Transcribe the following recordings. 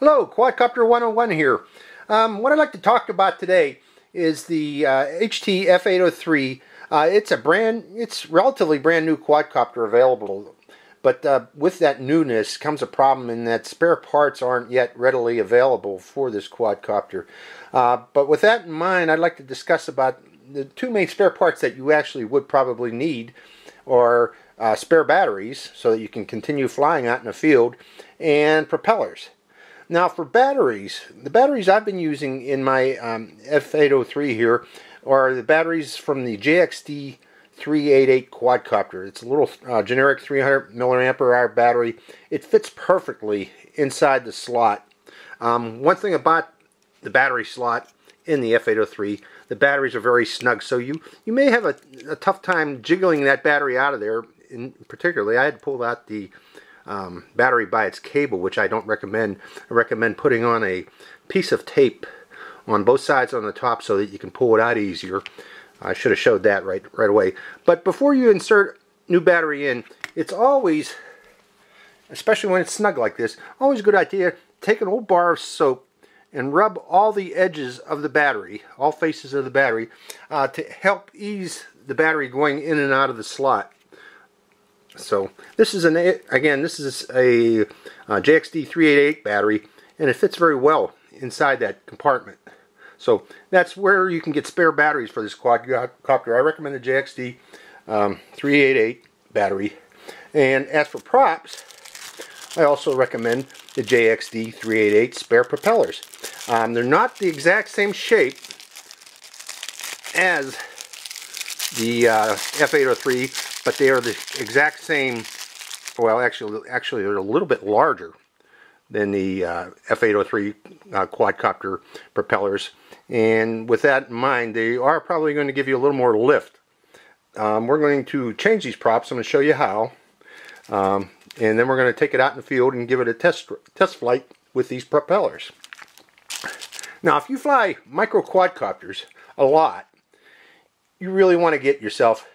Hello, Quadcopter 101 here. What I'd like to talk about today is the HT F803. It's relatively brand new quadcopter available, but with that newness comes a problem in that spare parts aren't yet readily available for this quadcopter. But with that in mind, I'd like to discuss about the two main spare parts that you actually would probably need, or spare batteries so that you can continue flying out in the field, and propellers. Now for batteries, the batteries I've been using in my F803 here are the batteries from the JXD 388 quadcopter. It's a little generic 300 milliamp hour battery. It fits perfectly inside the slot. One thing about the battery slot in the F803, the batteries are very snug, so you may have a tough time jiggling that battery out of there. Particularly, I had to pull out the battery by its cable, which I don't recommend. I recommend putting on a piece of tape on both sides on the top so that you can pull it out easier. I should have showed that right away. But before you insert new battery in, it's always, especially when it's snug like this, always a good idea to take an old bar of soap and rub all the edges of the battery, all faces of the battery, to help ease the battery going in and out of the slot. So this is a JXD 388 battery, and it fits very well inside that compartment. So that's where you can get spare batteries for this quadcopter. I recommend the JXD 388 battery. And as for props, I also recommend the JXD 388 spare propellers. They're not the exact same shape as the F803, but they are the exact same. Well, actually they're a little bit larger than the F803 quadcopter propellers, and with that in mind, they are probably going to give you a little more lift. We're going to change these props. I'm going to show you how, and then we're going to take it out in the field and give it a test flight with these propellers. Now, if you fly micro quadcopters a lot, you really want to get yourself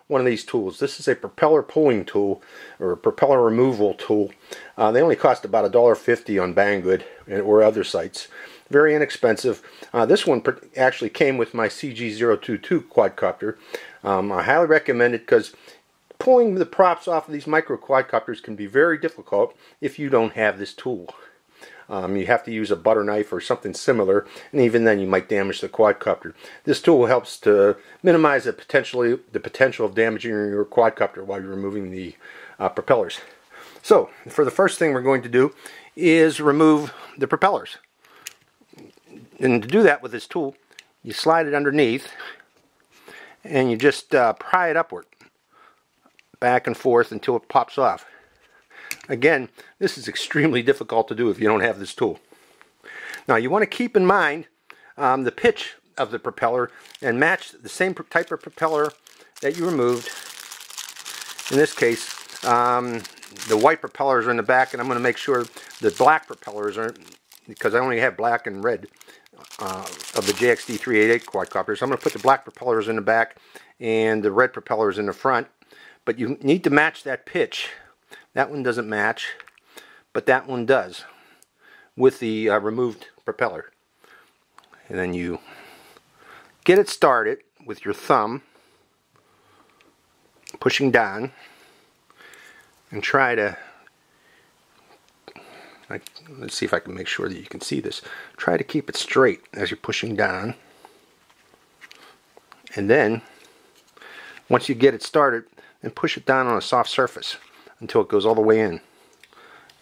one of these tools. This is a propeller pulling tool, or a propeller removal tool. They only cost about $1.50 on Banggood or other sites. Very inexpensive. This one actually came with my CG022 quadcopter. I highly recommend it because pulling the props off of these micro quadcopters can be very difficult if you don't have this tool. You have to use a butter knife or something similar, and even then you might damage the quadcopter. This tool helps to minimize the potential of damaging your quadcopter while you're removing the propellers. So, for the first thing we're going to do is remove the propellers. And to do that with this tool, you slide it underneath, and you just pry it upward, back and forth until it pops off. Again, this is extremely difficult to do if you don't have this tool. Now, you want to keep in mind the pitch of the propeller and match the same type of propeller that you removed. In this case, the white propellers are in the back, and I'm going to make sure the black propellers are, because I only have black and red of the JXD 388 quadcopter. So I'm going to put the black propellers in the back and the red propellers in the front. But you need to match that pitch. That one doesn't match, but that one does with the removed propeller. And then you get it started with your thumb, pushing down, and try to, let's see if I can make sure that you can see this. Try to keep it straight as you're pushing down. And then, once you get it started, then push it down on a soft surface until it goes all the way in,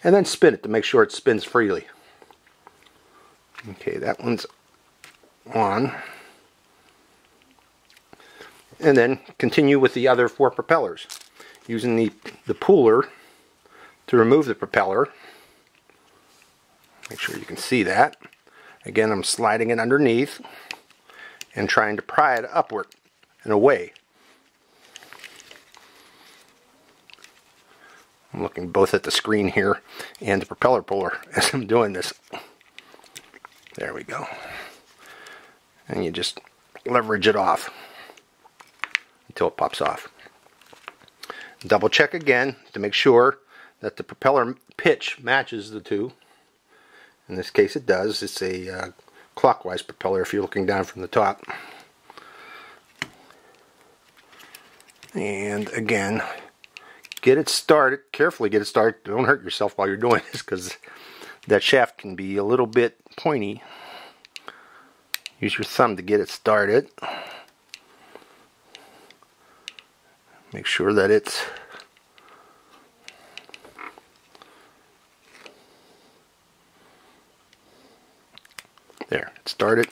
and then spin it to make sure it spins freely. Okay, that one's on, and then continue with the other four propellers using the puller to remove the propeller. Make sure you can see that. Again, I'm sliding it underneath and trying to pry it upward and away. I'm looking both at the screen here and the propeller puller as I'm doing this. There we go. And you just leverage it off until it pops off. Double check again to make sure that the propeller pitch matches the two. In this case it does. It's a clockwise propeller if you're looking down from the top. And again, get it started. Carefully get it started. Don't hurt yourself while you're doing this, because that shaft can be a little bit pointy. Use your thumb to get it started. Make sure that it's there. It started.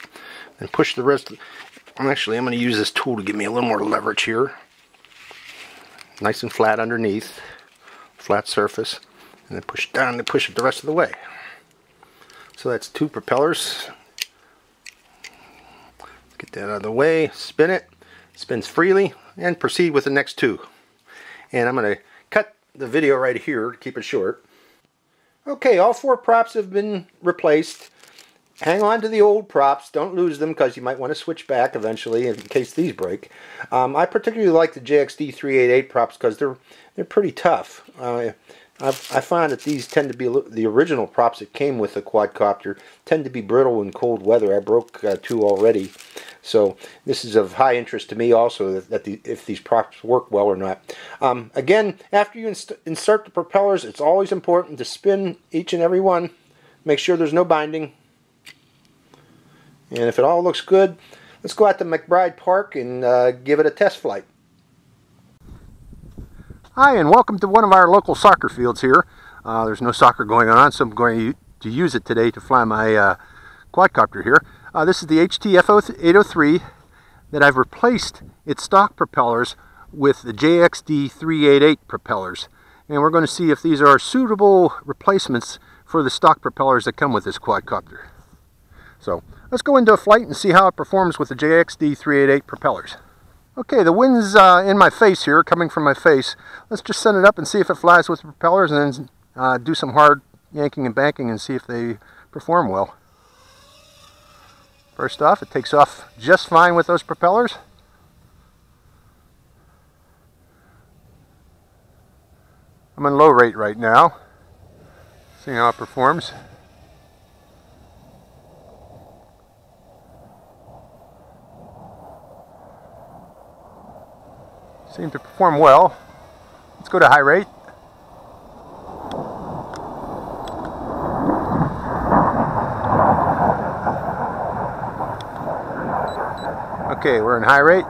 And push the rest. Actually, I'm going to use this tool to give me a little more leverage here. Nice and flat underneath, flat surface, and then push down to push it the rest of the way. So that's 2 propellers. Get that out of the way, spin it, spins freely, and proceed with the next 2. And I'm going to cut the video right here to keep it short. Okay, all 4 props have been replaced. Hang on to the old props. Don't lose them, because you might want to switch back eventually in case these break. I particularly like the JXD 388 props because they're pretty tough. I find that these tend to be the original props that came with the quadcopter tend to be brittle in cold weather. I broke 2 already, so this is of high interest to me also that if these props work well or not. Again, after you insert the propellers, it's always important to spin each and every one. Make sure there's no binding. And if it all looks good, let's go out to McBride Park and give it a test flight. Hi, and welcome to one of our local soccer fields here. There's no soccer going on, so I'm going to use it today to fly my quadcopter here. This is the F803 that I've replaced its stock propellers with the JXD 388 propellers. And we're going to see if these are suitable replacements for the stock propellers that come with this quadcopter. So let's go into a flight and see how it performs with the JXD 388 propellers. Okay, the wind's in my face here, coming from my face. Let's just send it up and see if it flies with the propellers, and then do some hard yanking and banking and see if they perform well. First off, it takes off just fine with those propellers. I'm in low rate right now. Seeing how it performs. Seem to perform well. Let's go to high rate. Okay, we're in high rate.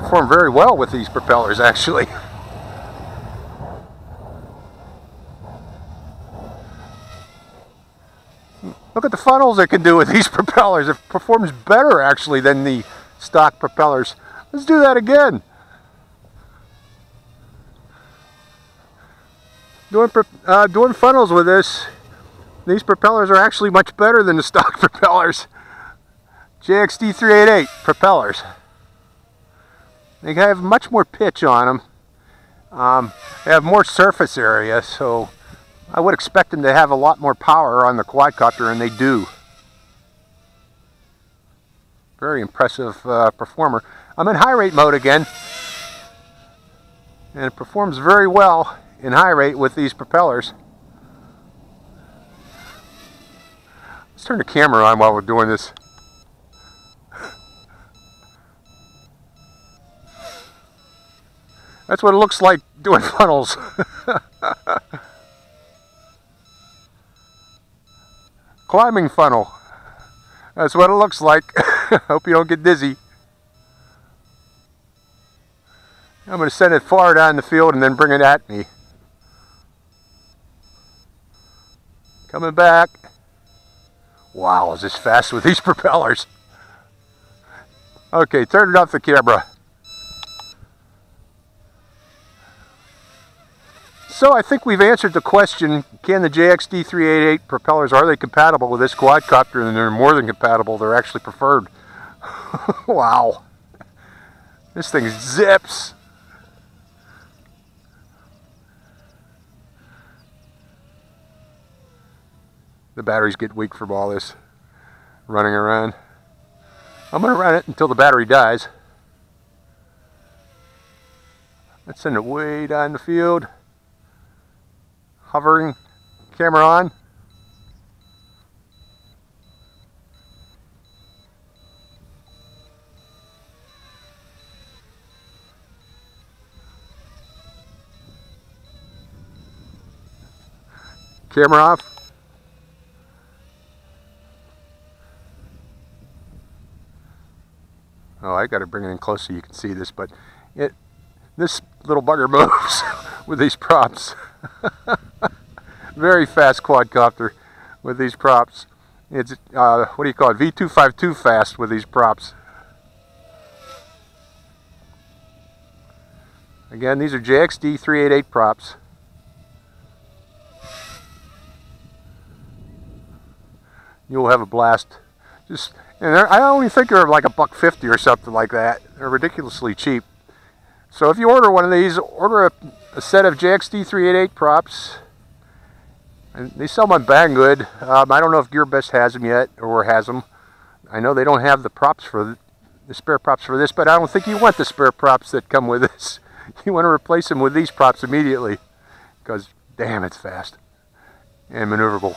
Perform very well with these propellers, actually. Look at the funnels it can do with these propellers. It performs better, actually, than the stock propellers. Let's do that again. Doing funnels with these propellers are actually much better than the stock propellers. JXD 388 propellers. They have much more pitch on them. They have more surface area, so I would expect them to have a lot more power on the quadcopter, and they do. Very impressive performer. I'm in high rate mode again, and it performs very well in high rate with these propellers. Let's turn the camera on while we're doing this. That's what it looks like doing funnels. Climbing funnel. That's what it looks like. Hope you don't get dizzy. I'm going to send it far down the field and then bring it at me. Coming back. Wow, is this fast with these propellers? Okay, turn it off the camera. So I think we've answered the question, can the JXD 388 propellers, are they compatible with this quadcopter? And they're more than compatible, they're actually preferred. Wow. This thing zips. The batteries get weak from all this running around. I'm going to run it until the battery dies. Let's send it way down the field. Hovering, camera on. Camera off. Oh, I got to bring it in close so you can see this, but this little bugger moves with these props. Very fast quadcopter with these props. It's what do you call it? V252 fast with these props. Again, these are JXD 388 props. You'll have a blast. And I only think they're like $1.50 or something like that. They're ridiculously cheap. So if you order one of these, order a set of JXD 388 props. And they sell them on Banggood. I don't know if GearBest has them yet or has them. I know they don't have the props for the spare props for this, but I don't think you want the spare props that come with this. You want to replace them with these props immediately, because damn, it's fast and maneuverable.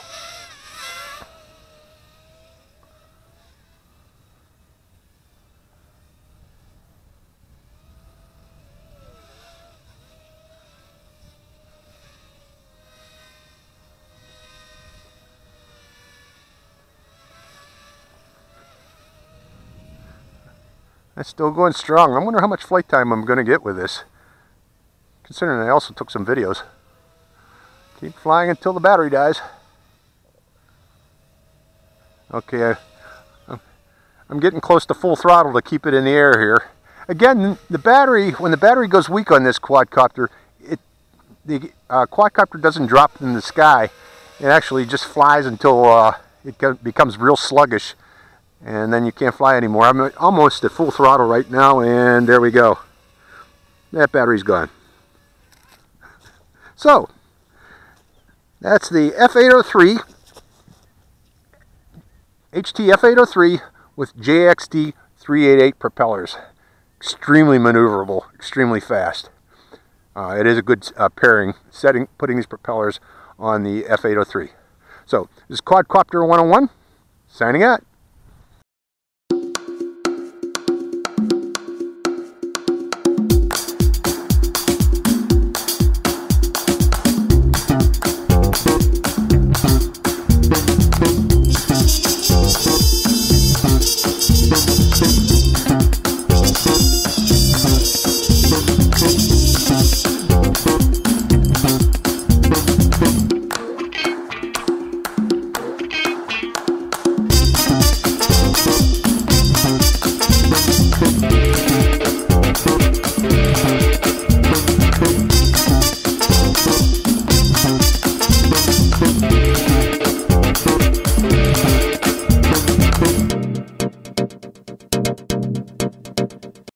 That's still going strong. I wonder how much flight time I'm going to get with this, considering I also took some videos. Keep flying until the battery dies. Okay, I'm getting close to full throttle to keep it in the air here. Again, the battery, when the battery goes weak on this quadcopter, the quadcopter doesn't drop in the sky. It actually just flies until it becomes real sluggish. And then you can't fly anymore. I'm almost at full throttle right now, and there we go. That battery's gone. So, that's the F803, HT F803 with JXD 388 propellers. Extremely maneuverable, extremely fast. It is a good pairing, putting these propellers on the F803. So, this is Quadcopter 101, signing out.